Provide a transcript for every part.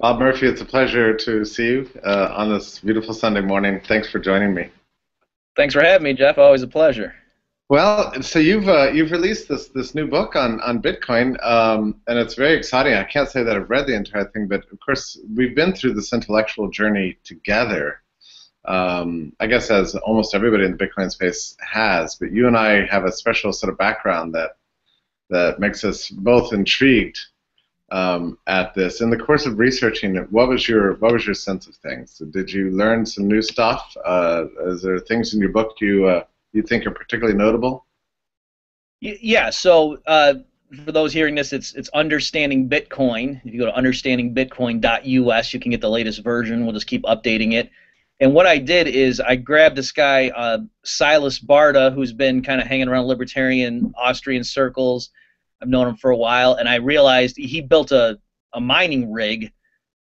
Bob Murphy, it's a pleasure to see you on this beautiful Sunday morning. Thanks for joining me. Thanks for having me, Jeff. Always a pleasure. Well, so you've released this new book on Bitcoin, and it's very exciting. I can't say that I've read the entire thing, but of course we've been through this intellectual journey together. I guess as almost everybody in the Bitcoin space has, but you and I have a special sort of background that makes us both intrigued at this. In the course of researching it, what was your sense of things? Did you learn some new stuff? Is there things in your book you think are particularly notable? Yeah. So for those hearing this, it's Understanding Bitcoin. If you go to understandingbitcoin.us, you can get the latest version. We'll just keep updating it. And what I did is I grabbed this guy, Silas Barta, who's been kind of hanging around libertarian Austrian circles. I've known him for a while, and I realized he built a mining rig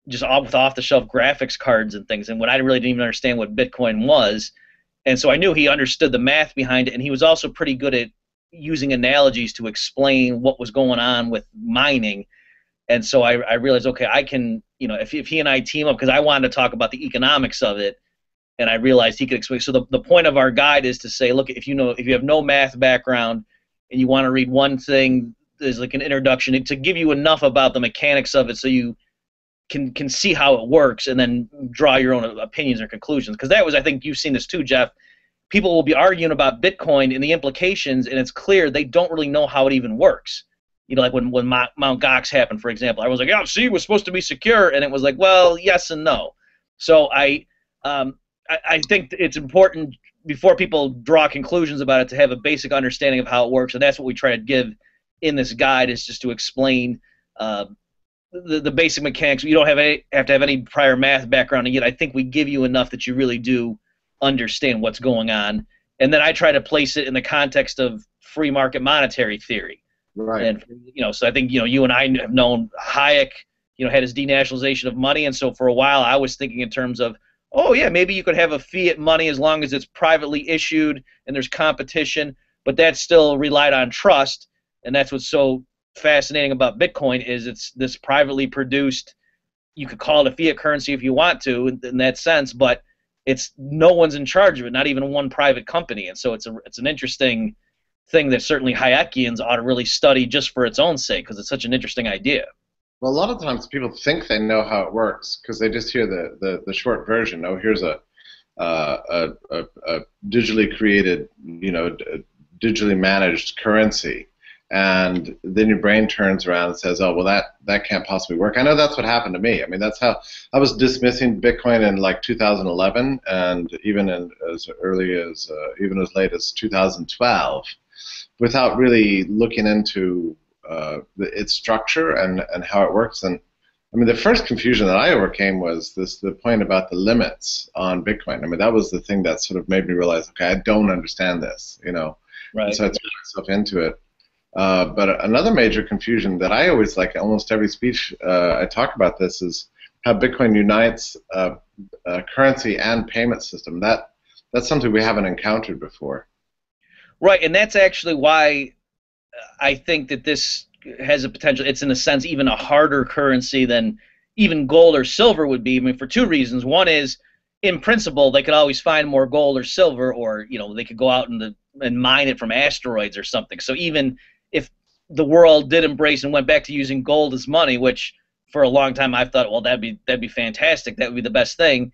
just with off-the-shelf graphics cards and things. And when I really didn't even understand what Bitcoin was, and so I knew he understood the math behind it, and he was also pretty good at using analogies to explain what was going on with mining. And so I realized, okay, I can, if he and I team up, because I wanted to talk about the economics of it, and I realized he could explain. So the point of our guide is to say, look, if you have no math background and you want to read one thing, there's like an introduction to give you enough about the mechanics of it so you can see how it works and then draw your own opinions or conclusions. Because that was, I think you've seen this too, Jeff. People will be arguing about Bitcoin and the implications, and it's clear they don't really know how it even works. Like when Mount Gox happened, for example, I was like, yeah, see, it was supposed to be secure, and it was like, well, yes and no. So I think it's important before people draw conclusions about it to have a basic understanding of how it works, and that's what we try to give in this guide, is just to explain the basic mechanics. You don't have to have any prior math background, and yet I think we give you enough that you really do understand what's going on. And then I try to place it in the context of free market monetary theory. Right. And so I think you and I have known Hayek, had his denationalization of money, and so for a while I was thinking in terms of, oh yeah, maybe you could have a fiat money as long as it's privately issued and there's competition, but that still relied on trust, and that's what's so fascinating about Bitcoin is it's this privately produced. You could call it a fiat currency if you want to in that sense, but it's no one's in charge of it, not even one private company, and so it's an interesting thing that certainly Hayekians ought to really study just for its own sake, because it's such an interesting idea. Well, a lot of times people think they know how it works because they just hear the short version. Oh, here's a digitally created, digitally managed currency. And then your brain turns around and says, oh, well, that can't possibly work. I know that's what happened to me. I mean, that's how I was dismissing Bitcoin in like 2011, and even as early as, even as late as 2012, without really looking into its structure and how it works. And I mean, the first confusion that I overcame was the point about the limits on Bitcoin. I mean, that was the thing that sort of made me realize, okay, I don't understand this, Right. And so I threw myself into it. But another major confusion that I always, like almost every speech I talk about this, is how Bitcoin unites currency and payment system. That's something we haven't encountered before. Right, and that's actually why I think that this has a potential. It's in a sense even a harder currency than even gold or silver would be. I mean, for two reasons. One is, in principle, they could always find more gold or silver, or they could go out and mine it from asteroids or something. So even if the world did embrace and went back to using gold as money, which for a long time I've thought, well, that'd be fantastic. That would be the best thing.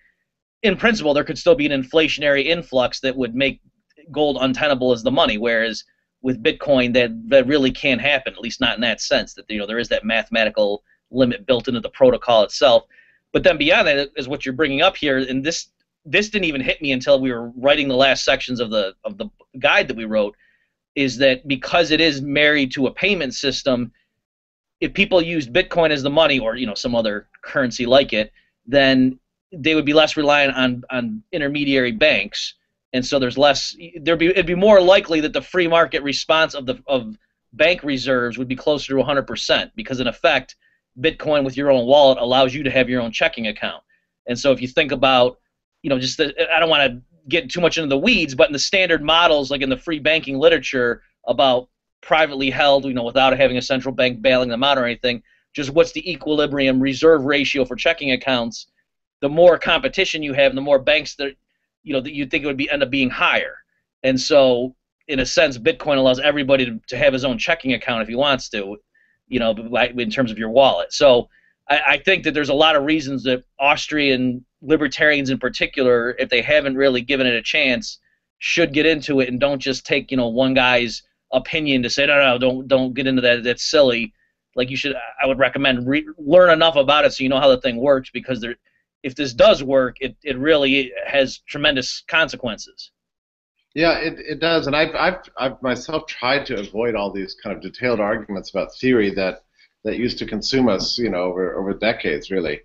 In principle, there could still be an inflationary influx that would make gold untenable as the money, whereas with Bitcoin that really can't happen, at least not in that sense, that there is that mathematical limit built into the protocol itself. But then beyond that is what you're bringing up here, and this didn't even hit me until we were writing the last sections of the guide that we wrote, is that because it is married to a payment system, if people used Bitcoin as the money, or some other currency like it, then they would be less reliant on intermediary banks, and so there's less. It'd be more likely that the free market response of bank reserves would be closer to 100%, because in effect, Bitcoin with your own wallet allows you to have your own checking account. And so if you think about, I don't want to get too much into the weeds, but in the standard models, like in the free banking literature about privately held, without having a central bank bailing them out or anything, just what's the equilibrium reserve ratio for checking accounts, the more competition you have, the more banks that that you'd think it would end up being higher. And so, in a sense, Bitcoin allows everybody to have his own checking account if he wants to, in terms of your wallet. So I think that there's a lot of reasons that Austrian libertarians in particular, if they haven't really given it a chance, should get into it and don't just take one guy's opinion to say no, don't get into that. That's silly. Like I would recommend learn enough about it so you know how the thing works, because if this does work, it really has tremendous consequences. Yeah, it does, and I've myself tried to avoid all these kind of detailed arguments about theory that used to consume us, over decades, really,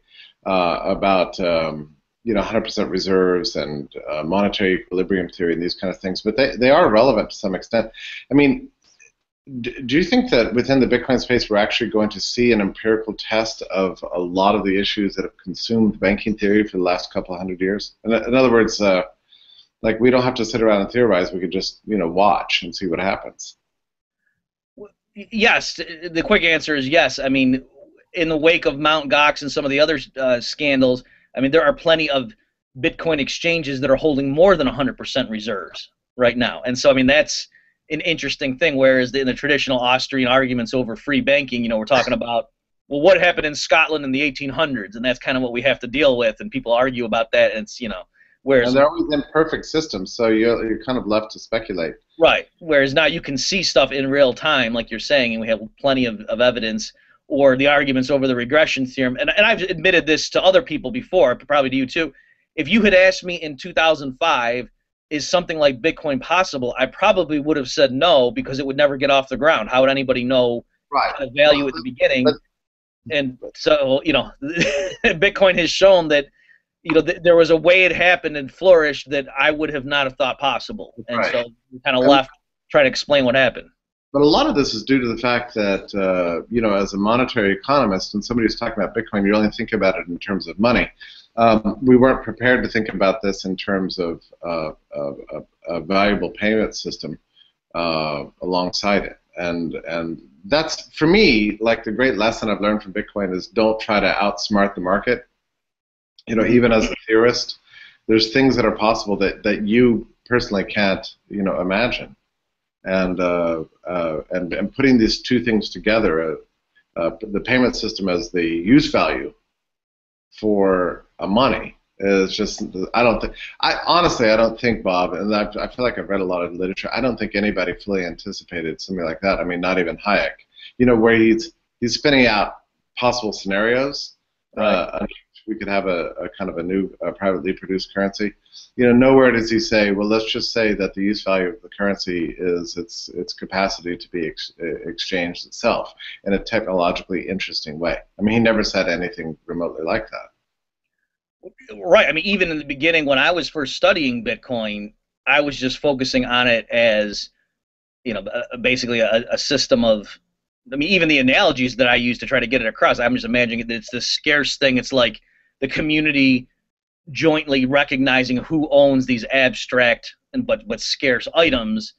about 100% reserves and monetary equilibrium theory and these kind of things. But they are relevant to some extent. I mean, do you think that within the Bitcoin space we're actually going to see an empirical test of a lot of the issues that have consumed banking theory for the last couple of hundred years? In other words, like, we don't have to sit around and theorize. We could just, watch and see what happens. Yes, the quick answer is yes. I mean, in the wake of Mt. Gox and some of the other scandals, I mean, there are plenty of Bitcoin exchanges that are holding more than 100% reserves right now. And so, I mean, that's an interesting thing, whereas in the traditional Austrian arguments over free banking, we're talking about, well, what happened in Scotland in the 1800s, and that's kind of what we have to deal with, and people argue about that, and it's, whereas... And they're always imperfect systems, so you're kind of left to speculate. Right, whereas now you can see stuff in real time, like you're saying, and we have plenty of evidence, or the arguments over the regression theorem, and I've admitted this to other people before, probably to you too. If you had asked me in 2005, is something like Bitcoin possible, I probably would have said no, because it would never get off the ground. How would anybody know how to value at the beginning? And so, Bitcoin has shown that, there was a way it happened and flourished that I would have not have thought possible. And so we kind of left trying to explain what happened. But a lot of this is due to the fact that, as a monetary economist, and somebody who's talking about Bitcoin, you only think about it in terms of money. We weren't prepared to think about this in terms of a valuable payment system alongside it. And that's, for me, like, the great lesson I've learned from Bitcoin is don't try to outsmart the market. Even as a theorist, there's things that are possible that you personally can't, imagine. And putting these two things together, the payment system as the use value for money is just, honestly, I don't think, Bob, and I feel like I've read a lot of literature, I don't think anybody fully anticipated something like that. I mean, not even Hayek, where he's spinning out possible scenarios. Right. We could have a kind of a new privately produced currency. Nowhere does he say, well, let's just say that the use value of the currency is its capacity to be exchanged itself in a technologically interesting way. I mean, he never said anything remotely like that. Right. I mean, even in the beginning, when I was first studying Bitcoin, I was just focusing on it as, basically a system of, I mean, even the analogies that I use to try to get it across, I'm just imagining that it's this scarce thing. It's like the community jointly recognizing who owns these abstract but scarce items.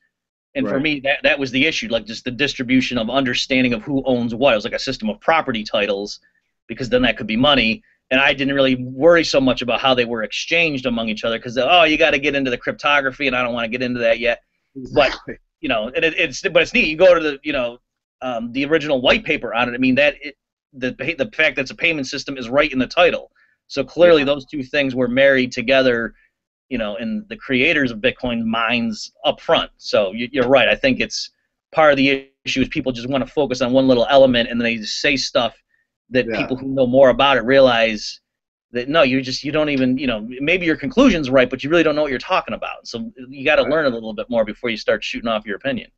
And for me, that was the issue, like just the distribution of understanding of who owns what. It was like a system of property titles, because then that could be money. And I didn't really worry so much about how they were exchanged among each other, because, you got to get into the cryptography, and I don't want to get into that yet. Exactly. But, it's neat. You go to the original white paper on it. I mean, the fact that it's a payment system is right in the title. So clearly those two things were married together, in the creators of Bitcoin minds up front. So you're right. I think it's part of the issue is people just want to focus on one little element, and then they just say stuff that people who know more about it realize that no, you don't even, maybe your conclusion's right, but you really don't know what you're talking about. So you got to learn a little bit more before you start shooting off your opinion.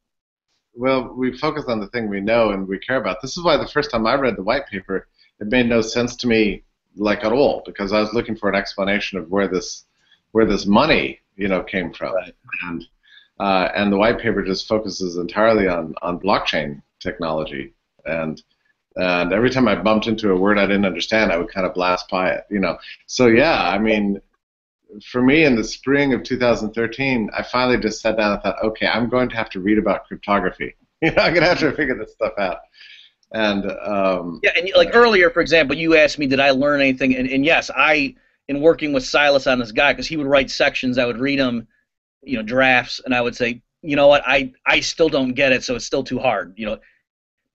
Well, we focus on the thing we know and we care about. This is why the first time I read the white paper, it made no sense to me, like, at all, because I was looking for an explanation of where this money, came from. Right. And the white paper just focuses entirely on blockchain technology. And every time I bumped into a word I didn't understand, I would kind of blast by it, So yeah, I mean, for me, in the spring of 2013, I finally just sat down and thought, okay, I'm going to have to read about cryptography. I'm going to have to figure this stuff out. And Yeah, and like earlier, for example, you asked me, did I learn anything? And yes, in working with Silas on this guy, because he would write sections, I would read them, drafts, and I would say, you know what, I still don't get it, so it's still too hard,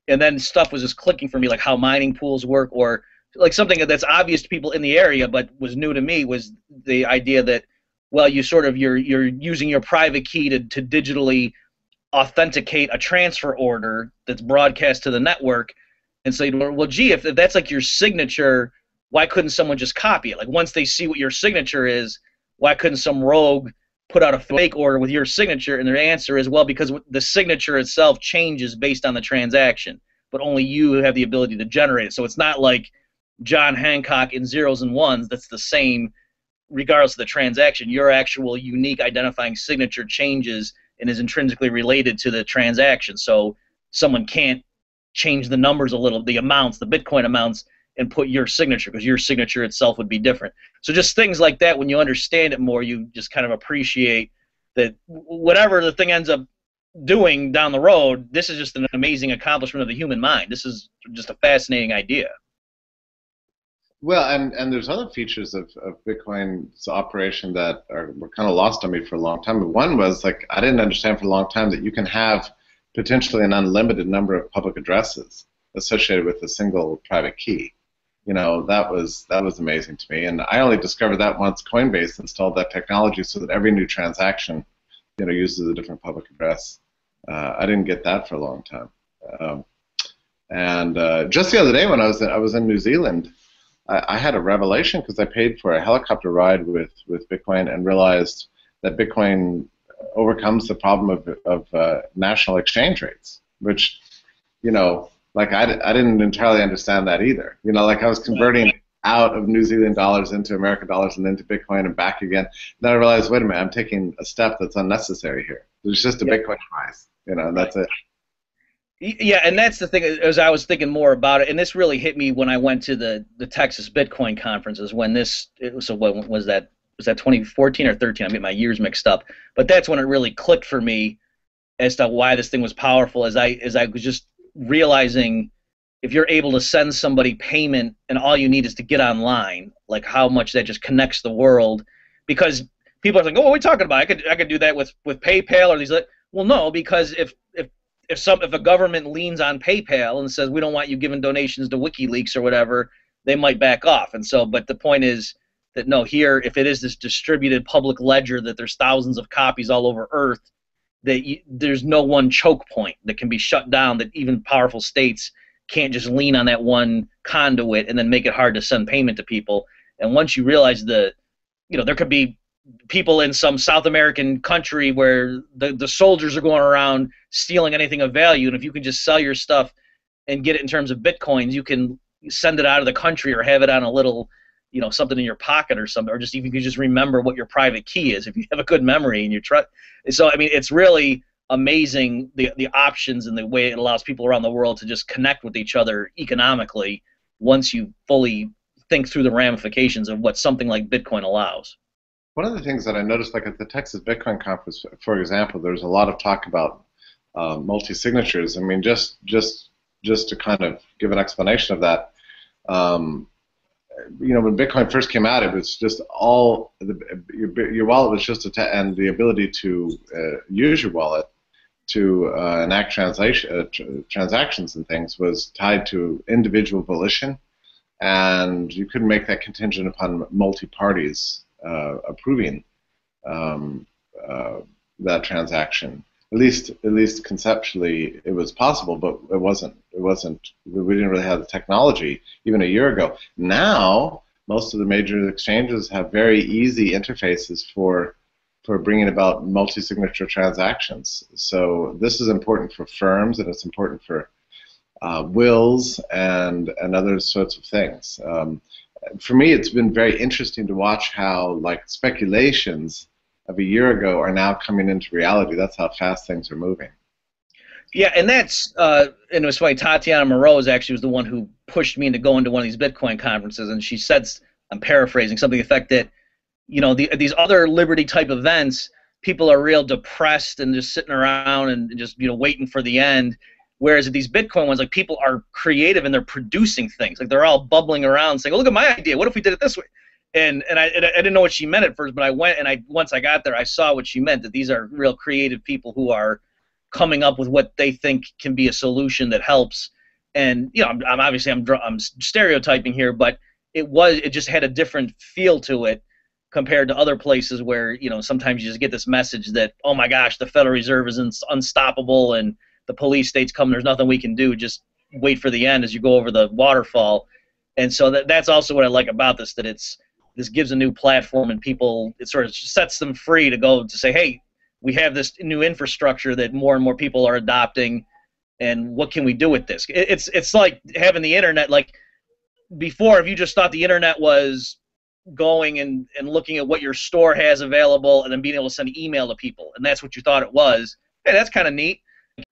and then stuff was just clicking for me, like how mining pools work, or like something that's obvious to people in the area but was new to me was the idea that, well, you're using your private key to digitally authenticate a transfer order that's broadcast to the network. And so, well, gee, if that's like your signature, why couldn't someone just copy it? Like once they see what your signature is, why couldn't some rogue put out a fake order with your signature? And their answer is, well, because the signature itself changes based on the transaction, but only you have the ability to generate it. So it's not like John Hancock in zeros and ones that's the same regardless of the transaction. Your actual unique identifying signature changes and is intrinsically related to the transaction. So someone can't change the numbers a little, the amounts, the Bitcoin amounts, and put your signature, because your signature itself would be different. So just things like that, when you understand it more, you just kind of appreciate that whatever the thing ends up doing down the road, this is just an amazing accomplishment of the human mind. This is just a fascinating idea. well, and there's other features of Bitcoin's operation that were kind of lost on me for a long time. But one was, like, I didn't understand for a long time that you can have potentially an unlimited number of public addresses associated with a single private key. That was amazing to me, and I only discovered that once Coinbase installed that technology, so that every new transaction, uses a different public address. I didn't get that for a long time. Um, and just the other day, when I was in New Zealand, I had a revelation, because I paid for a helicopter ride with Bitcoin and realized that Bitcoin overcomes the problem of national exchange rates, which, like I didn't entirely understand that either. Like I was converting out of New Zealand dollars into American dollars and into Bitcoin and back again. Then I realized, wait a minute, I'm taking a step that's unnecessary here. There's just a Bitcoin price, and that's it. Yeah, and that's the thing. As I was thinking more about it, and this really hit me when I went to the Texas Bitcoin conferences. So what was that? Was that 2014 or 13? I'm getting my years mixed up. But that's when it really clicked for me as to why this thing was powerful. As I was just realizing, if you're able to send somebody payment and all you need is to get online, like how much that just connects the world. Because people are like, oh, what are we talking about? I could do that with PayPal or these. Well, no, because if a government leans on PayPal and says we don't want you giving donations to WikiLeaks or whatever, they might back off. And so, but the point is that no, here, if it is this distributed public ledger that there's thousands of copies all over Earth, that there's no one choke point that can be shut down, that even powerful states can't just lean on that one conduit and then make it hard to send payment to people. And once you realize there could be people in some South American country where the soldiers are going around stealing anything of value, and if you can just sell your stuff and get it in terms of bitcoins, you can send it out of the country or have it on a little, something in your pocket or something, or just even you can just remember what your private key is if you have a good memory and you trust. So I mean, it's really amazing the options and the way it allows people around the world to just connect with each other economically once you fully think through the ramifications of what something like Bitcoin allows. One of the things that I noticed, like at the Texas Bitcoin conference, for example, there's a lot of talk about multi-signatures. I mean, just to kind of give an explanation of that, when Bitcoin first came out, it was just your wallet was just and the ability to use your wallet to enact transactions and things was tied to individual volition, and you couldn't make that contingent upon multi-parties approving that transaction. At least conceptually, it was possible, but it wasn't. We didn't really have the technology even a year ago. Now, most of the major exchanges have very easy interfaces for bringing about multi-signature transactions. So this is important for firms, and it's important for wills and other sorts of things. For me, it's been very interesting to watch how, like, speculations of a year ago are now coming into reality. That's how fast things are moving. Yeah, and that's and it was funny. Tatiana Moroz actually was the one who pushed me into going to one of these Bitcoin conferences, and she said, I'm paraphrasing, something to the effect that, these other Liberty type events, people are real depressed and just sitting around and just waiting for the end. Whereas at these Bitcoin ones, like people are creative and they're producing things. Like they're all bubbling around saying, "Oh, look at my idea. What if we did it this way?" And I didn't know what she meant at first, but I went and once I got there, I saw what she meant. That these are real creative people who are coming up with what they think can be a solution that helps. And you know, I'm obviously I'm stereotyping here, but it just had a different feel to it compared to other places where, you know, sometimes you just get this message that, oh my gosh, the Federal Reserve is unstoppable and the police state's coming, there's nothing we can do, just wait for the end as you go over the waterfall. And so that's also what I like about this, that this gives a new platform and people, it sort of sets them free to go to say, hey, we have this new infrastructure that more and more people are adopting, and what can we do with this? It's like having the internet. Like before, if you just thought the internet was going and looking at what your store has available and then being able to send email to people, and that's what you thought it was, hey, that's kind of neat.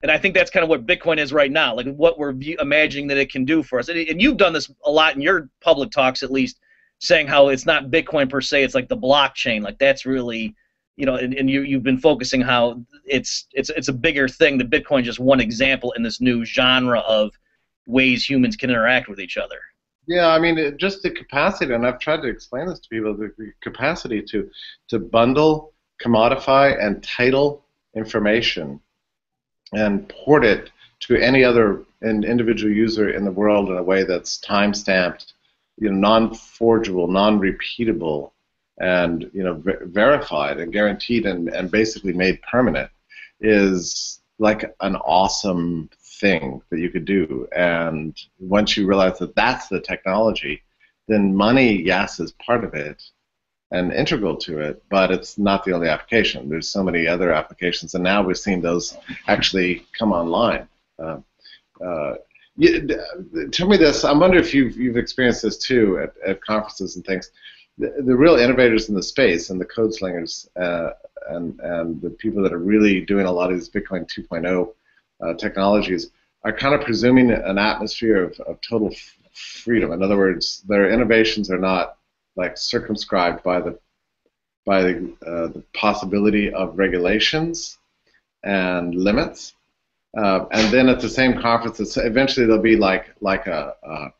And I think that's kind of what Bitcoin is right now, like what we're imagining that it can do for us. And you've done this a lot in your public talks, at least, saying how it's not Bitcoin per se, it's like the blockchain. Like that's really, you know, and you've been focusing how it's a bigger thing. The Bitcoin is just one example in this new genre of ways humans can interact with each other. Yeah, I mean, just the capacity, and I've tried to explain this to people, the capacity to bundle, commodify, and title information and port it to any other individual user in the world in a way that's time-stamped, you know, non-forgeable, non-repeatable, and, you know, verified and guaranteed and basically made permanent is like an awesome thing that you could do. And once you realize that that's the technology, then money, yes, is part of it and integral to it, but it's not the only application. There's so many other applications, and now we're seeing those actually come online. Tell me this. I wonder if you've experienced this too at conferences and things. The real innovators in the space and the code slingers and the people that are really doing a lot of these Bitcoin 2.0 technologies are kind of presuming an atmosphere of total freedom. In other words, their innovations are not like circumscribed by the possibility of regulations and limits. And then at the same conferences, eventually there'll be like a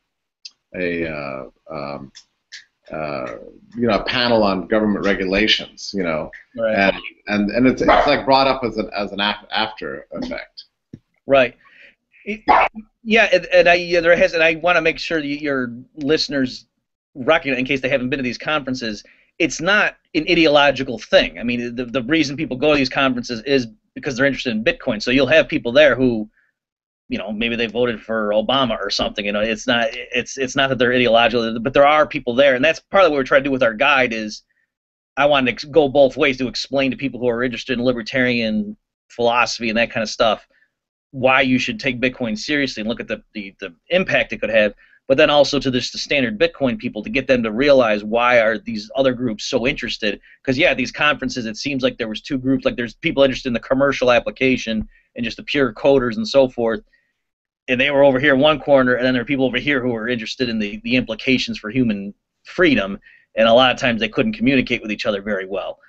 a panel on government regulations, you know, right. and it's like brought up as an after effect. Right. Yeah, and I want to make sure that your listeners recognize, in case they haven't been to these conferences, it's not an ideological thing. I mean, the reason people go to these conferences is because they're interested in Bitcoin. So you'll have people there who, you know, maybe they voted for Obama or something. You know, it's not that they're ideological, but there are people there, and that's part of what we're trying to do with our guide. Is I wanted to go both ways to explain to people who are interested in libertarian philosophy and that kind of stuff why you should take Bitcoin seriously and look at the impact it could have, but then also to the standard Bitcoin people to get them to realize why are these other groups so interested. Because yeah, these conferences, it seems like there was two groups. Like there's people interested in the commercial application and just the pure coders and so forth, and they were over here in one corner, and then there are people over here who were interested in the implications for human freedom, and a lot of times they couldn't communicate with each other very well.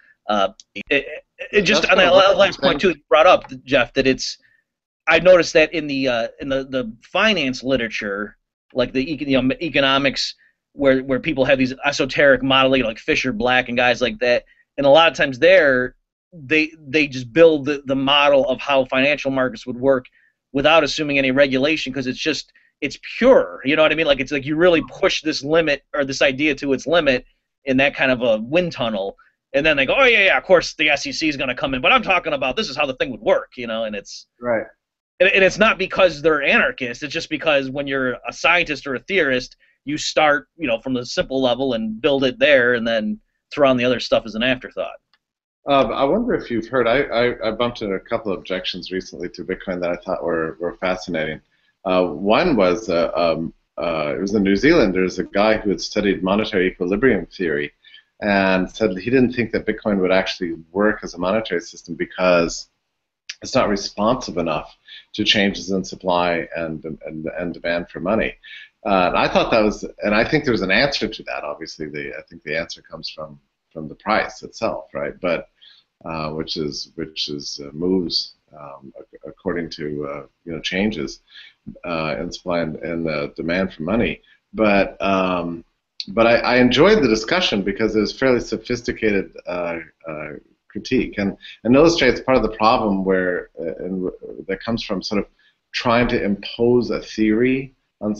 It just on that last point too, you brought up, Jeff, that I noticed that in the finance literature, like the economics, where people have these esoteric modeling, like Fisher Black and guys like that, and a lot of times they just build the model of how financial markets would work without assuming any regulation, because it's pure. You know what I mean? Like it's like you really push this limit or this idea to its limit in that kind of a wind tunnel, and then they go, oh yeah, of course the SEC is going to come in, but I'm talking about this is how the thing would work, you know, and it's right. And it's not because they're anarchists. It's just because when you're a scientist or a theorist, you start, you know, from the simple level and build it there, and then throw on the other stuff as an afterthought. I wonder if you've heard. I bumped into a couple of objections recently to Bitcoin that I thought were fascinating. One was it was in New Zealand. There's a guy who had studied monetary equilibrium theory, and said he didn't think that Bitcoin would actually work as a monetary system because it's not responsive enough to changes in supply and demand for money. And I thought that was, and I think there's an answer to that. Obviously, I think the answer comes from the price itself, right? But which is moves according to changes in supply and demand for money. But I enjoyed the discussion because it was fairly sophisticated critique and illustrates part of the problem that comes from sort of trying to impose a theory on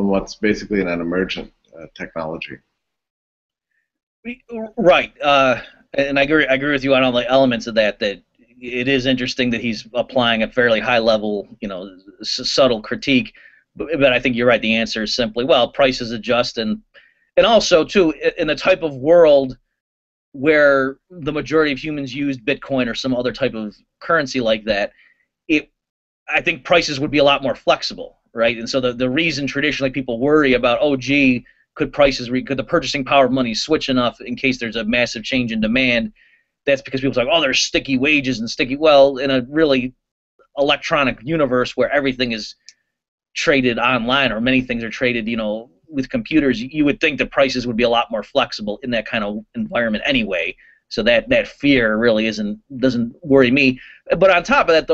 what's basically an emergent technology. Right, and I agree with you on all the elements of that. That it is interesting that he's applying a fairly high level, subtle critique. But I think you're right. The answer is simply, well, prices adjust, and also too, in the type of world where the majority of humans used Bitcoin or some other type of currency like that, I think prices would be a lot more flexible, right? And so the reason traditionally people worry about, oh, gee, could the purchasing power of money switch enough in case there's a massive change in demand? That's because people say, oh, there's sticky wages and sticky. Well, in a really electronic universe where everything is traded online, or many things are traded, with computers, you would think that prices would be a lot more flexible in that kind of environment anyway. So that fear really doesn't worry me. But on top of that,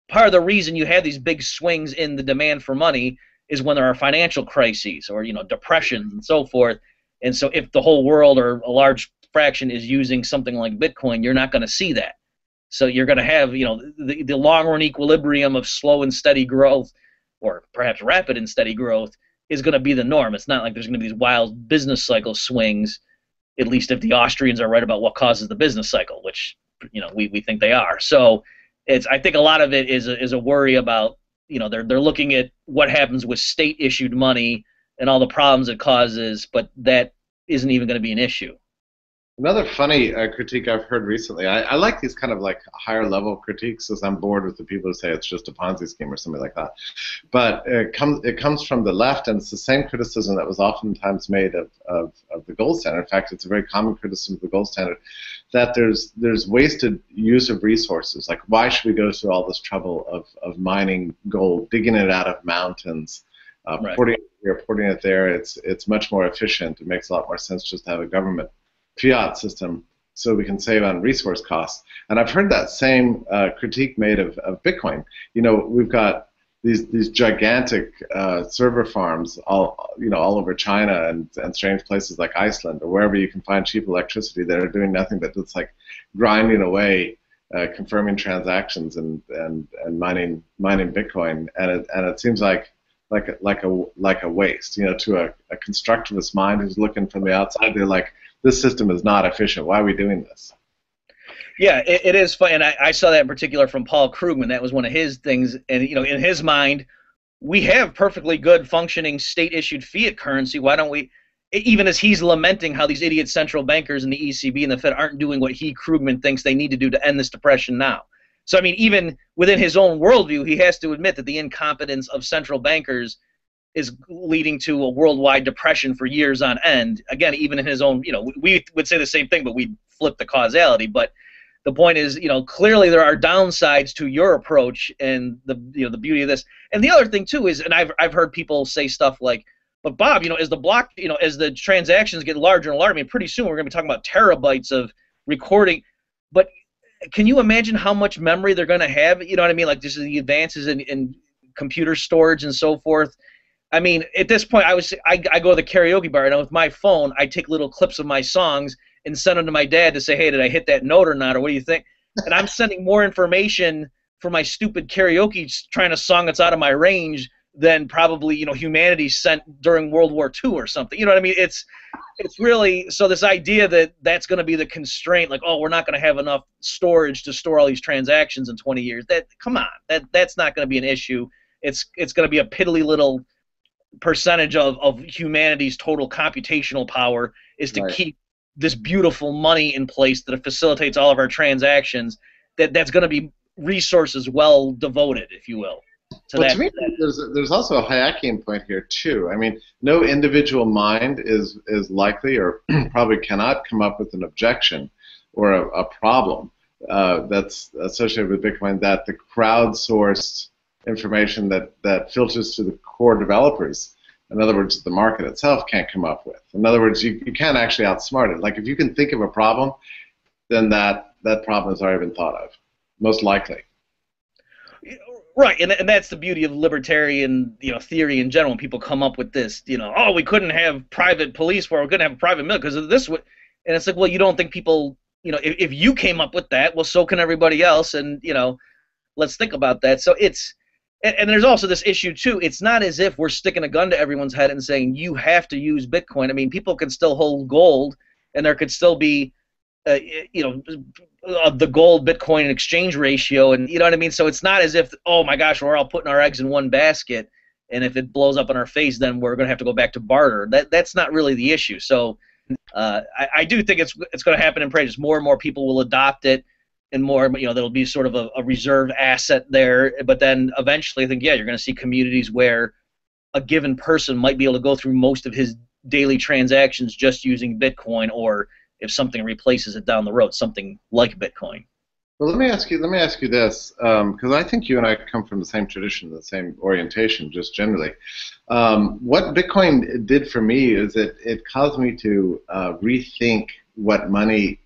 part of the reason you have these big swings in the demand for money is when there are financial crises or depressions and so forth. And so if the whole world or a large fraction is using something like Bitcoin, you're not going to see that. So you're going to have the long run equilibrium of slow and steady growth, or perhaps rapid and steady growth, is going to be the norm. It's not like there's going to be these wild business cycle swings, at least if the Austrians are right about what causes the business cycle, which we think they are. So I think a lot of it is a worry about, they're looking at what happens with state issued money and all the problems it causes, but that isn't even going to be an issue. Another funny critique I've heard recently, I like these kind of like higher level critiques, as I'm bored with the people who say it's just a Ponzi scheme or something like that. But it comes from the left, and it's the same criticism that was oftentimes made of the gold standard. In fact, it's a very common criticism of the gold standard, that there's wasted use of resources. Like, why should we go through all this trouble of mining gold, digging it out of mountains, Right. porting it here, porting it there? It's much more efficient. It makes a lot more sense just to have a government fiat system so we can save on resource costs. And I've heard that same critique made of Bitcoin. We've got these gigantic server farms all over China and strange places like Iceland, or wherever you can find cheap electricity, that are doing nothing but just like grinding away, confirming transactions and mining Bitcoin. And it seems like a waste, to a constructivist mind who's looking from the outside. They're like, this system is not efficient. Why are we doing this? Yeah, it is fun, and I saw that in particular from Paul Krugman. That was one of his things, and in his mind, we have perfectly good functioning state-issued fiat currency. Why don't we? Even as he's lamenting how these idiot central bankers and the ECB and the Fed aren't doing what Krugman thinks they need to do to end this depression now. So I mean, even within his own worldview, he has to admit that the incompetence of central bankers is leading to a worldwide depression for years on end. Again, even in his own, we would say the same thing, but we'd flip the causality. But the point is, clearly there are downsides to your approach, and the beauty of this. And the other thing too is, and I've heard people say stuff like, but Bob, as the transactions get larger and larger, I mean, pretty soon we're going to be talking about terabytes of recording. But can you imagine how much memory they're going to have? You know what I mean? Like, this is the advances in computer storage and so forth. I mean, at this point, I go to the karaoke bar, and with my phone, I take little clips of my songs and send them to my dad to say, hey, did I hit that note or not, or what do you think? And I'm sending more information for my stupid karaoke trying a song that's out of my range than probably humanity sent during World War II or something. You know what I mean? It's really, so this idea that that's going to be the constraint, like, oh, we're not going to have enough storage to store all these transactions in 20 years. Come on, that's not going to be an issue. It's going to be a piddly little percentage of humanity's total computational power is to keep this beautiful money in place that facilitates all of our transactions. That's going to be resources well devoted, if you will. To me, there's also a Hayekian point here too. I mean, no individual mind is likely, or probably cannot, come up with an objection or a problem that's associated with Bitcoin that the crowdsourced information that filters to the core developers, in other words, the market itself, can't come up with. In other words, you can't actually outsmart it. Like, if you can think of a problem, then that problem has already been thought of, most likely. Right, and that's the beauty of libertarian, theory in general. When people come up with this, oh, we couldn't have private police for, we couldn't have a private military because of this. And it's like, well, you don't think people, if you came up with that, well, so can everybody else, and let's think about that. So and there's also this issue too. It's not as if we're sticking a gun to everyone's head and saying you have to use Bitcoin. I mean, people can still hold gold, and there could still be the gold Bitcoin exchange ratio, and you know what I mean. So it's not as if, oh my gosh, we're all putting our eggs in one basket, and if it blows up in our face, then we're going to have to go back to barter. That's not really the issue. So I do think it's going to happen in practice. More and more people will adopt it, and more, there'll be sort of a reserve asset there. But then eventually, I think, you're going to see communities where a given person might be able to go through most of his daily transactions just using Bitcoin, or if something replaces it down the road, something like Bitcoin. Well, let me ask you this, because I think you and I come from the same tradition, the same orientation, just generally. What Bitcoin did for me is it caused me to rethink what money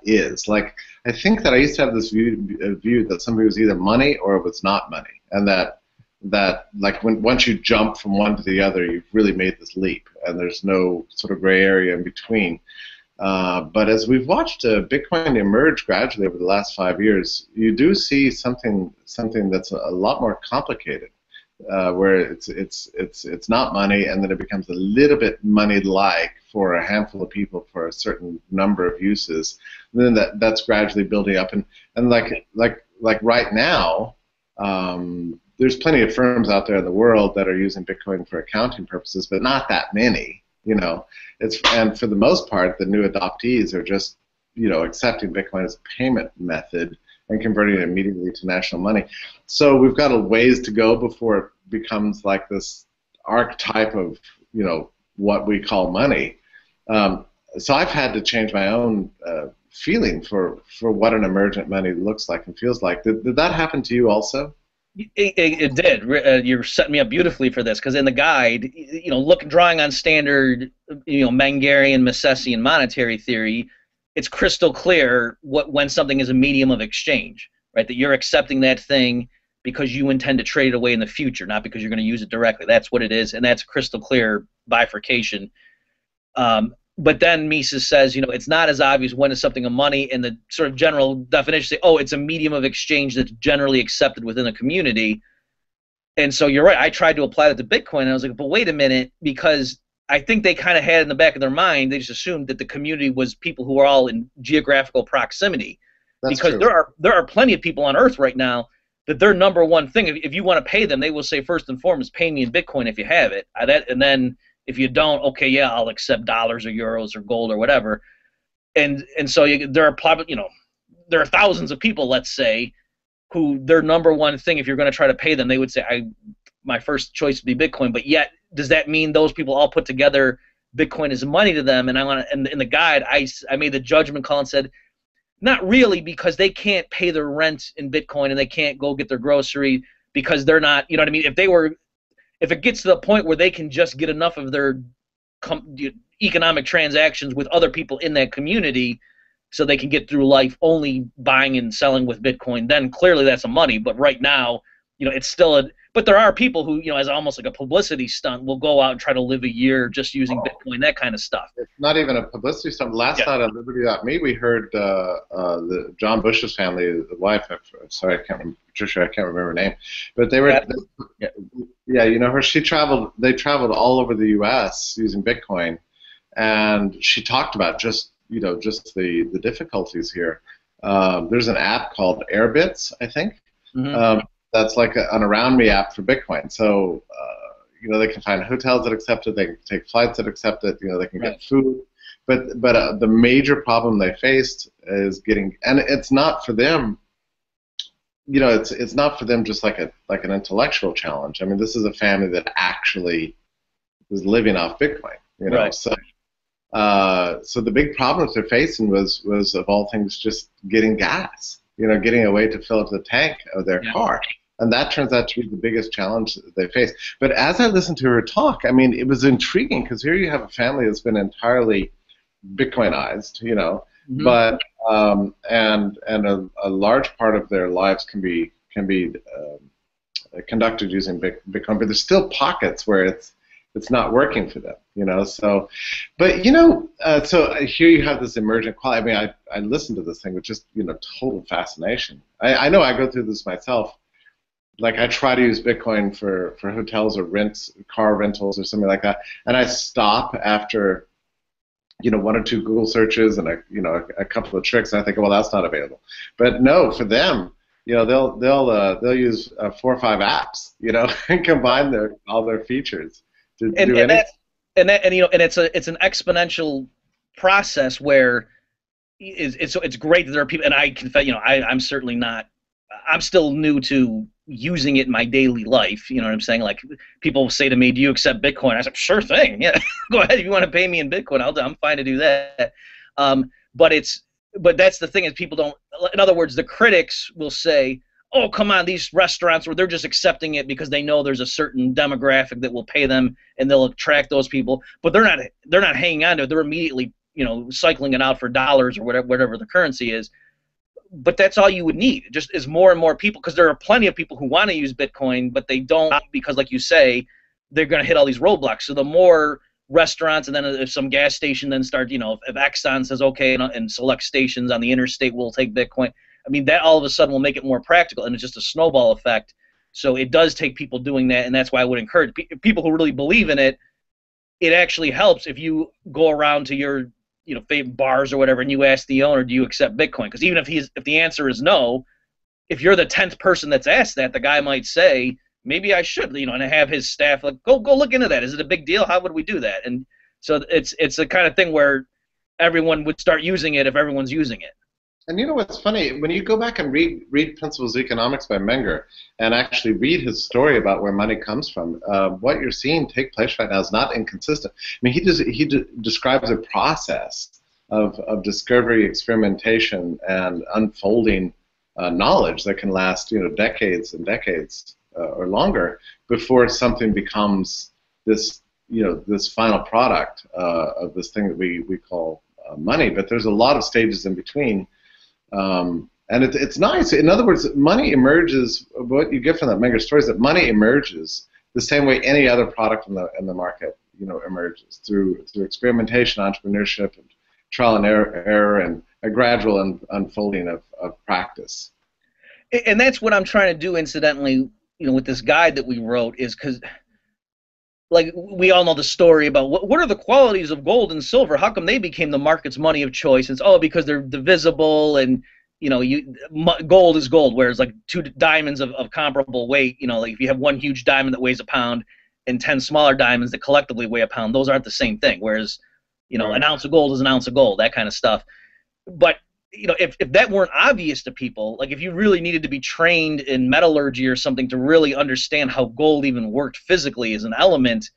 is. Like, I think that I used to have this view that something was either money or it was not money, and that like once you jump from one to the other, you've really made this leap, and there's no sort of gray area in between. But as we've watched Bitcoin emerge gradually over the last 5 years, you do see something that's a lot more complicated, where it's not money, and then it becomes a little bit money-like for a handful of people for a certain number of uses. And then that's gradually building up, and like right now, there's plenty of firms out there in the world that are using Bitcoin for accounting purposes, but not that many. And for the most part, the new adoptees are just, accepting Bitcoin as a payment method and converting it immediately to national money. So we've got a ways to go before it becomes like this archetype of, what we call money. So I've had to change my own feeling for what an emergent money looks like and feels like. Did that happen to you also? It did. You're setting me up beautifully for this, because in the guide, drawing on standard, Mengerian, Misesian monetary theory, it's crystal clear when something is a medium of exchange, right? That you're accepting that thing because you intend to trade it away in the future, not because you're going to use it directly. That's what it is, and that's crystal clear bifurcation. But then Mises says, it's not as obvious when is something a money, and the sort of general definition say, oh, it's a medium of exchange that's generally accepted within a community. And so you're right. I tried to apply that to Bitcoin, and I was like, but wait a minute, because I think they kind of had in the back of their mind, they just assumed that the community was people who are all in geographical proximity. That's because true. There are plenty of people on Earth right now that their number one thing, if you want to pay them, they will say first and foremost, pay me in Bitcoin if you have it. And then if you don't, okay, yeah, I'll accept dollars or euros or gold or whatever. And so there are thousands of people, let's say, who their number one thing, if you're going to try to pay them, they would say, my first choice would be Bitcoin. But yet, does that mean those people all put together Bitcoin is money to them? And in the guide, I made the judgment call and said, not really, because they can't pay their rent in Bitcoin and they can't go get their grocery because they're not, you know what I mean? If it gets to the point where they can just get enough of their economic transactions with other people in that community so they can get through life only buying and selling with Bitcoin, then clearly that's a money. But right now, it's still but there are people who, as almost like a publicity stunt, will go out and try to live a year just using Bitcoin, that kind of stuff. It's not even a publicity stunt. Last night on Liberty.me, we heard the John Bush's family, the wife, sorry, I can't remember, Patricia, I can't remember her name, but they were, her. They traveled all over the U.S. using Bitcoin, and she talked about just the difficulties here. There's an app called Airbits, I think. Mm-hmm. That's like an around me app for Bitcoin. So, they can find hotels that accept it, they can take flights that accept it, they can get food. But the major problem they faced is getting, and it's not for them, it's not for them just like an intellectual challenge. I mean, this is a family that actually is living off Bitcoin, Right. So the big problems they're facing was of all things just getting gas, getting a way to fill up the tank of their car. And that turns out to be the biggest challenge that they face. But as I listened to her talk, I mean, it was intriguing because here you have a family that's been entirely Bitcoinized, mm-hmm. but and a large part of their lives can be can be conducted using Bitcoin, but there's still pockets where it's not working for them, So, but so here you have this emergent quality. I mean, I listened to this thing with just total fascination. I know I go through this myself. Like I try to use Bitcoin for hotels or car rentals or something like that, and I stop after one or two Google searches and a couple of tricks. And I think, well, that's not available. But no, for them, they'll use 4 or 5 apps, and combine all their features to do anything. And it's an exponential process where it's great that there are people, and I confess, I'm certainly not. I'm still new to using it in my daily life. You know what I'm saying? Like people say to me, "Do you accept Bitcoin?" I said, "Sure thing. Yeah, go ahead. If you want to pay me in Bitcoin, I'm fine to do that." But that's the thing is people don't. In other words, the critics will say, "Oh, come on, these restaurants where they're just accepting it because they know there's a certain demographic that will pay them and they'll attract those people." But they're not hanging on to it. They're immediately cycling it out for dollars or whatever the currency is. But that's all you would need. It just is more and more people, because there are plenty of people who want to use Bitcoin, but they don't because, like you say, they're going to hit all these roadblocks. So the more restaurants, and then if some gas station then start, if Exxon says okay, and select stations on the interstate will take Bitcoin, I mean that all of a sudden will make it more practical, and it's just a snowball effect. So it does take people doing that, and that's why I would encourage people who really believe in it. It actually helps if you go around to your favorite bars or whatever, and you ask the owner, do you accept Bitcoin? Because even if the answer is no, if you're the 10th person that's asked that, the guy might say, maybe I should, and have his staff like, go look into that. Is it a big deal? How would we do that? And so it's the kind of thing where everyone would start using it if everyone's using it. And you know what's funny? When you go back and read Principles of Economics by Menger and actually read his story about where money comes from, what you're seeing take place right now is not inconsistent. I mean, he describes a process of discovery, experimentation, and unfolding knowledge that can last decades and decades or longer before something becomes this this final product of this thing that we call money. But there's a lot of stages in between. And it's nice. In other words, money emerges. What you get from that Menger story is that money emerges the same way any other product in the market, emerges through experimentation, entrepreneurship, and trial and error, and a gradual unfolding of practice. And that's what I'm trying to do, incidentally, with this guide that we wrote, is because, like, we all know the story about what are the qualities of gold and silver? How come they became the market's money of choice? It's because they're divisible, and gold is gold, whereas like 2 diamonds of comparable weight, like if you have one huge diamond that weighs a pound and 10 smaller diamonds that collectively weigh a pound, those aren't the same thing. Whereas an ounce of gold is an ounce of gold, that kind of stuff. But if that weren't obvious to people, like if you really needed to be trained in metallurgy or something to really understand how gold even worked physically as an element,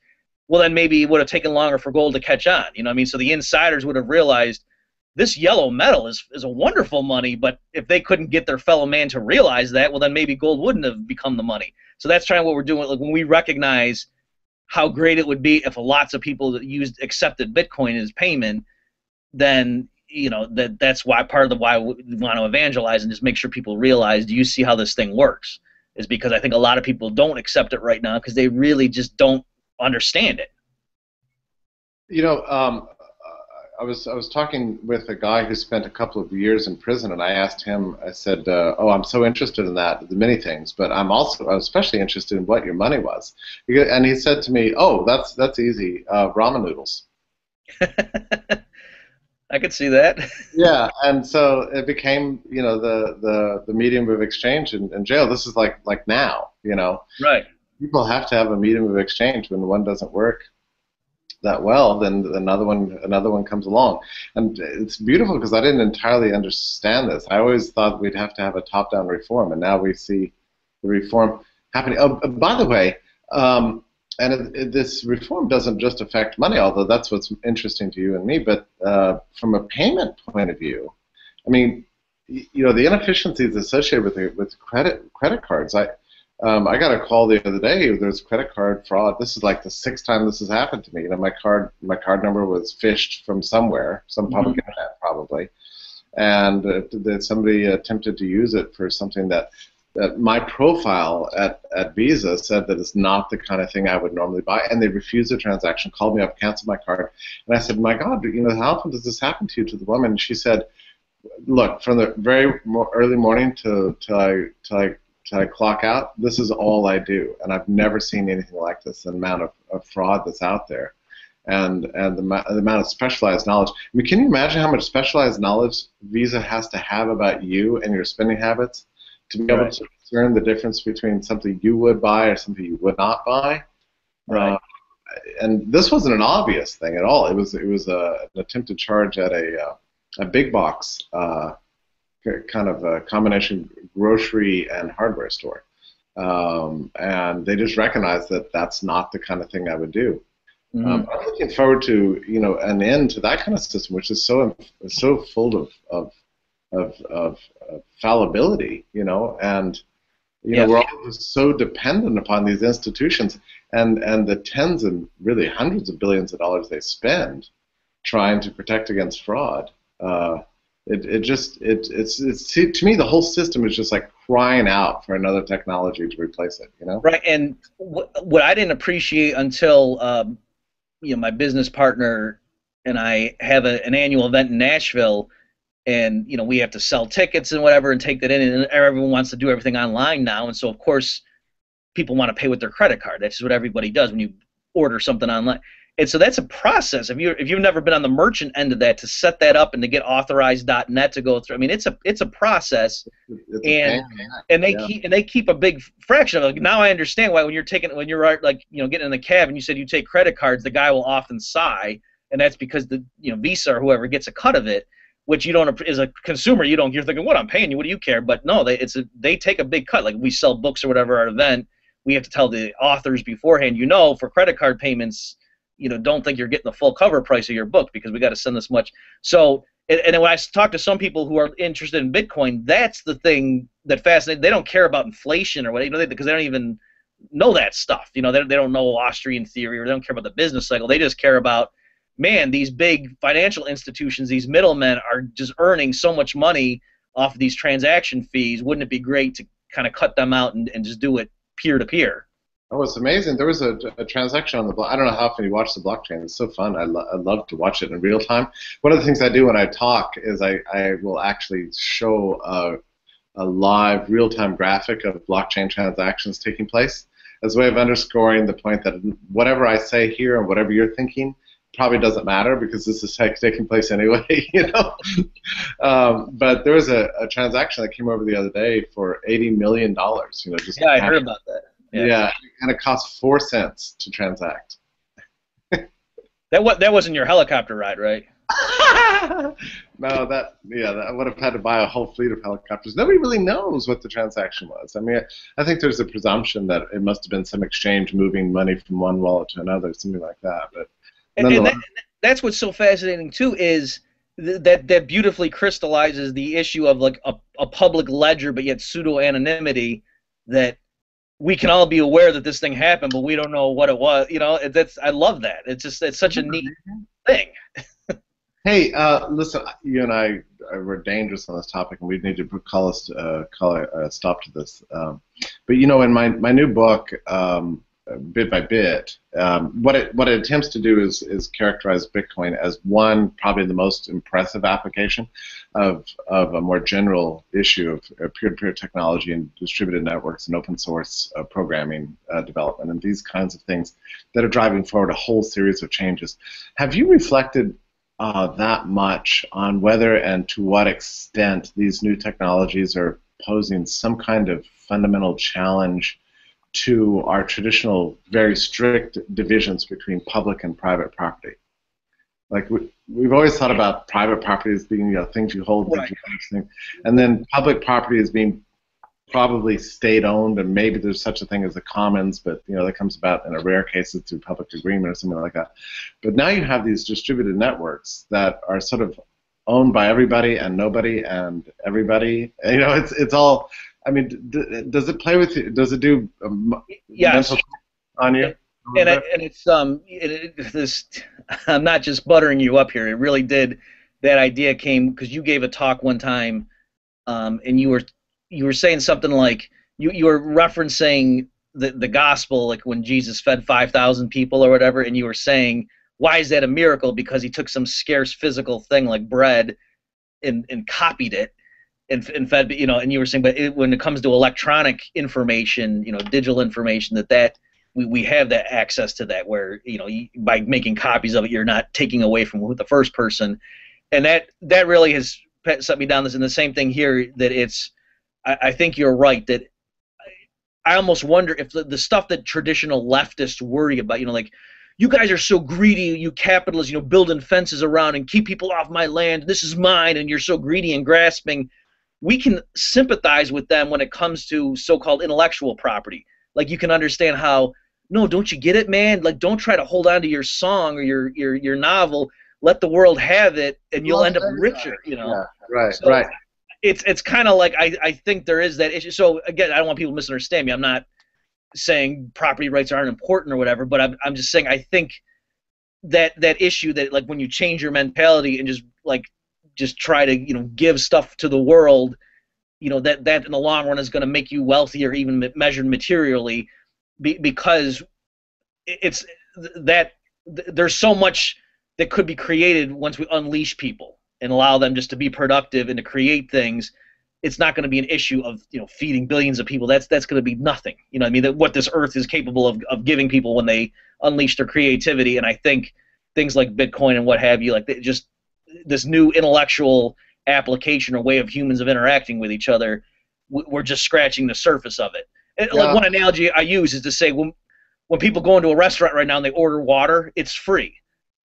well, then maybe it would have taken longer for gold to catch on. So the insiders would have realized this yellow metal is a wonderful money, but if they couldn't get their fellow man to realize that, well, then maybe gold wouldn't have become the money. So that's trying what we're doing. Like when we recognize how great it would be if lots of people that accepted Bitcoin as payment, then that's why part of why we want to evangelize and just make sure people realize, do you see how this thing works? Is because I think a lot of people don't accept it right now because they really just don't understand it. I was talking with a guy who spent a couple of years in prison, and I asked him, I said, I'm so interested in the many things, but I'm especially interested in what your money was. And he said to me, that's easy, ramen noodles. I could see that. Yeah, and so it became, the medium of exchange in jail. This is like now, Right. People have to have a medium of exchange. When one doesn't work that well, then another one comes along, and it's beautiful because I didn't entirely understand this. I always thought we'd have to have a top-down reform, and now we see the reform happening. By the way, this reform doesn't just affect money, although that's what's interesting to you and me. But from a payment point of view, I mean, the inefficiencies associated with credit cards. I got a call the other day. There's credit card fraud. This is like the 6th time this has happened to me. My card number was phished from somewhere, some public internet probably, and that somebody attempted to use it for something that that my profile at Visa said that it's not the kind of thing I would normally buy, and they refused the transaction, called me up, canceled my card, and I said, "My God, how often does this happen to you?" To the woman, and she said, "Look, from the very early morning till I clock out, this is all I do, and I've never seen anything like this. The amount of fraud that's out there, and the amount of specialized knowledge. I mean, can you imagine how much specialized knowledge Visa has to have about you and your spending habits to be able to discern the difference between something you would buy or something you would not buy?" Right. And this wasn't an obvious thing at all. It was an attempted charge at a big box kind of a combination grocery and hardware store, and they just recognized that that's not the kind of thing I would do. I'm looking forward to an end to that kind of system, which is so full of fallibility, and we're all just so dependent upon these institutions and the tens and really hundreds of billions of dollars they spend trying to protect against fraud. To me, the whole system is just like crying out for another technology to replace it. Right. And what I didn't appreciate until my business partner and I have an annual event in Nashville, and we have to sell tickets and whatever and take that in, and everyone wants to do everything online now, and so of course people want to pay with their credit card. That's just what everybody does when you order something online. And so that's a process. If you've never been on the merchant end of that, to set that up and to get authorized.net to go through, I mean, it's a process, and they keep a big fraction of it. Now I understand why when you're getting in the cab and you said you take credit cards, the guy will often sigh, and that's because the Visa or whoever gets a cut of it, which you don't, as a consumer, you're thinking, what, I'm paying you, what do you care? But no, they take a big cut. Like we sell books or whatever at an event, we have to tell the authors beforehand, for credit card payments, don't think you're getting the full cover price of your book because we got to send this much. So, and then when I talk to some people who are interested in Bitcoin, that's the thing that fascinates. They don't care about inflation or whatever, because they don't even know that stuff. They don't know Austrian theory, or they don't care about the business cycle. They just care about, man, these big financial institutions, these middlemen are just earning so much money off of these transaction fees. Wouldn't it be great to kind of cut them out and just do it peer-to-peer? Oh, it's amazing. There was a transaction on the block. I don't know how often you watch the blockchain. It's so fun. I love to watch it in real time. One of the things I do when I talk is I will actually show a live real-time graphic of blockchain transactions taking place as a way of underscoring the point that whatever I say here and whatever you're thinking probably doesn't matter because this is taking place anyway, But there was a transaction that came over the other day for $80 million. I heard about that. Yeah, and it cost 4 cents to transact. That wasn't your helicopter ride, right? No, that would have had to buy a whole fleet of helicopters. Nobody really knows what the transaction was. I mean, I think there's a presumption that it must have been some exchange moving money from one wallet to another, something like that. But and that's what's so fascinating too, is that beautifully crystallizes the issue of like a public ledger, but yet pseudo anonymity, that we can all be aware that this thing happened, but we don't know what it was. I love that. It's such a neat thing. Hey, listen, you and I were dangerous on this topic, and we need to call a stop to this. But in my new book, Bit by Bit, what it attempts to do is characterize Bitcoin as one, probably the most impressive application of a more general issue of peer-to-peer technology and distributed networks and open source programming development and these kinds of things that are driving forward a whole series of changes. Have you reflected that much on whether and to what extent these new technologies are posing some kind of fundamental challenge to our traditional, very strict divisions between public and private property? Like we've always thought about private property as being things you hold, right, and then public property as being probably state-owned, and maybe there's such a thing as the commons, but that comes about in a rare cases through public agreement or something like that. But now you have these distributed networks that are sort of owned by everybody and nobody and everybody. It's all. I mean, does it play with you? Does it do yes. mental on you? This. I'm not just buttering you up here. It really did. That idea came because you gave a talk one time, and you were saying something like, you were referencing the gospel, like when Jesus fed 5,000 people or whatever, and you were saying, why is that a miracle? Because he took some scarce physical thing like bread and copied it and fed, and you were saying, but when it comes to electronic information, digital information, that we have that access to that, where by making copies of it, you're not taking away from the first person, and that really has set me down this. And the same thing here, that I think you're right, that I almost wonder if the stuff that traditional leftists worry about, like, you guys are so greedy, you capitalists, building fences around and keep people off my land, this is mine, and you're so greedy and grasping. We can sympathize with them when it comes to so-called intellectual property. Like, you can understand how, no, don't you get it, man? Like, don't try to hold on to your song or your novel. Let the world have it, and you'll end up richer, Yeah, right, so right. It's kind of like, I think there is that issue. So again, I don't want people to misunderstand me. I'm not saying property rights aren't important or whatever, but I'm just saying I think that issue, that like when you change your mentality and just try to give stuff to the world, that in the long run is going to make you wealthier, even measured materially, because it's that there's so much that could be created once we unleash people and allow them just to be productive and to create things. It's not going to be an issue of feeding billions of people. That's going to be nothing. I mean, what this earth is capable of giving people when they unleash their creativity. And I think things like Bitcoin and what have you, like just this new intellectual application or way of humans of interacting with each other, we're just scratching the surface of it. And Yeah. like, one analogy I use is to say, when people go into a restaurant right now and they order water, it's free.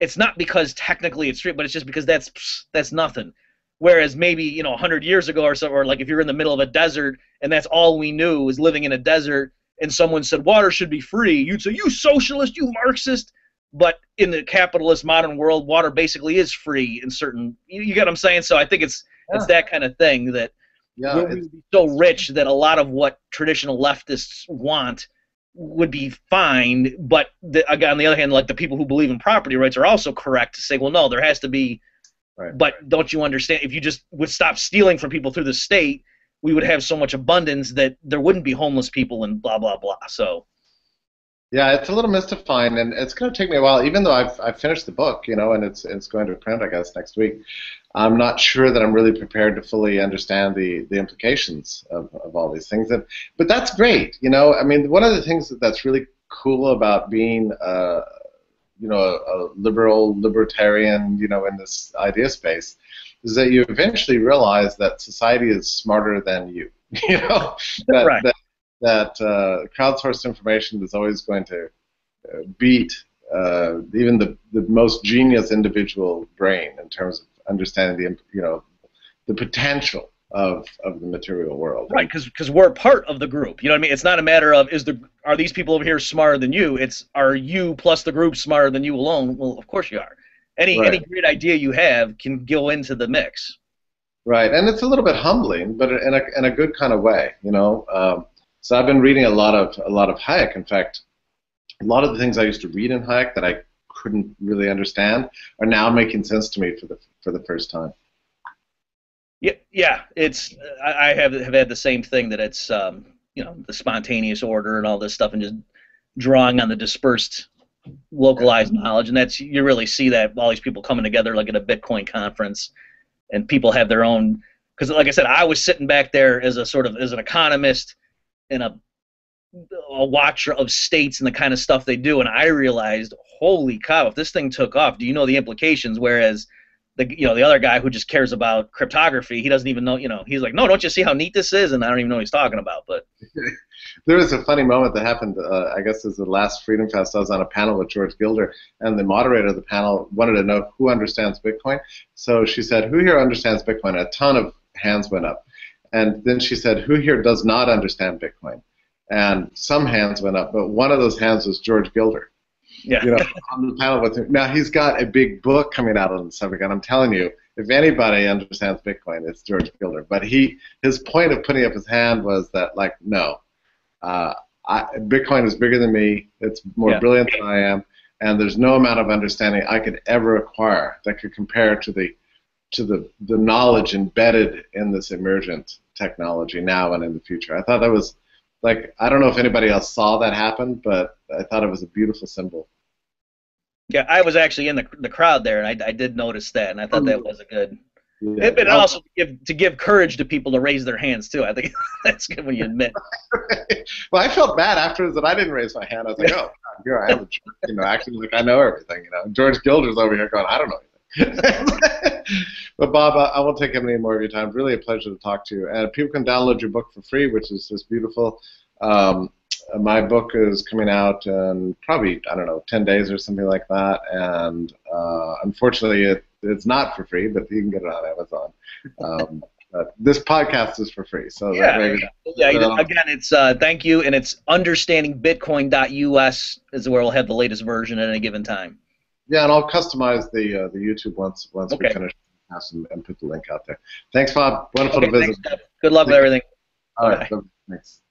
It's not because technically it's free, but it's just because that's nothing. Whereas maybe 100 years ago or so, or like if you're in the middle of a desert and that's all we knew was living in a desert, and someone said water should be free, you'd say, you socialist, you Marxist. But in the capitalist modern world, water basically is free in certain. You get what I'm saying? So I think it's that kind of thing, that we're really so rich that a lot of what traditional leftists want would be fine. But again, on the other hand, like the people who believe in property rights are also correct to say, well, no, there has to be. Right. But don't you understand? If you just would stop stealing from people through the state, we would have so much abundance that there wouldn't be homeless people and blah blah blah. So, yeah, it's a little mystifying, and it's going to take me a while. Even though I've finished the book, and it's going to print, I guess, next week. I'm not sure that I'm really prepared to fully understand the implications of all these things. But that's great. I mean, one of the things that's really cool about being a libertarian, in this idea space, is that you eventually realize that society is smarter than you. Right. that crowdsourced information is always going to beat even the most genius individual brain in terms of understanding the potential of the material world. Right, because we're part of the group. You know what I mean? It's not a matter of are these people over here smarter than you? It's, are you plus the group smarter than you alone? Well, of course you are. Any great idea you have can go into the mix. Right, and it's a little bit humbling, but in a good kind of way. So I've been reading a lot of Hayek. In fact, a lot of the things I used to read in Hayek that I couldn't really understand are now making sense to me for the first time. Yeah, it's I have had the same thing, that it's the spontaneous order and all this stuff, and just drawing on the dispersed, localized knowledge, and you really see that all these people coming together like at a Bitcoin conference, and people have their own. Because like I said, I was sitting back there as an economist and a watcher of states and the kind of stuff they do, and I realized, holy cow, if this thing took off, do you know the implications? Whereas the other guy who just cares about cryptography, he doesn't even know. He's like, no, don't you see how neat this is? And I don't even know what he's talking about. But there was a funny moment that happened. I guess it was the last Freedom Fest. I was on a panel with George Gilder, and the moderator of the panel wanted to know who understands Bitcoin. So she said, "Who here understands Bitcoin?" A ton of hands went up, and then she said, "Who here does not understand Bitcoin?" And some hands went up, but one of those hands was George Gilder. Yeah. On the panel with him. Now, he's got a big book coming out on the subject, and I'm telling you, if anybody understands Bitcoin, it's George Gilder. But his point of putting up his hand was that, like, no, Bitcoin is bigger than me. It's more brilliant than I am, and there's no amount of understanding I could ever acquire that could compare to the knowledge embedded in this emergent technology now and in the future. I thought that was like, I don't know if anybody else saw that happen, but I thought it was a beautiful symbol. Yeah, I was actually in the crowd there, and I did notice that, and I thought that was a good. Yeah. And also to give courage to people to raise their hands too. I think that's good when you admit. Well, I felt bad afterwards that I didn't raise my hand. I was like, oh, God, here I am, acting like I know everything. George Gilder's over here going, I don't know anything. But Bob, I won't take any more of your time. Really a pleasure to talk to you. And people can download your book for free, which is just beautiful. My book is coming out in probably, I don't know, 10 days or something like that. And unfortunately, it's not for free, but you can get it on Amazon. This podcast is for free. So yeah, that way, again, it's thank you, and it's understandingbitcoin.us is where we'll have the latest version at any given time. Yeah, and I'll customize the YouTube once Okay. we finish and put the link out there. Thanks, Bob. Wonderful to visit. Thanks, Good luck with everything. All right. Thanks.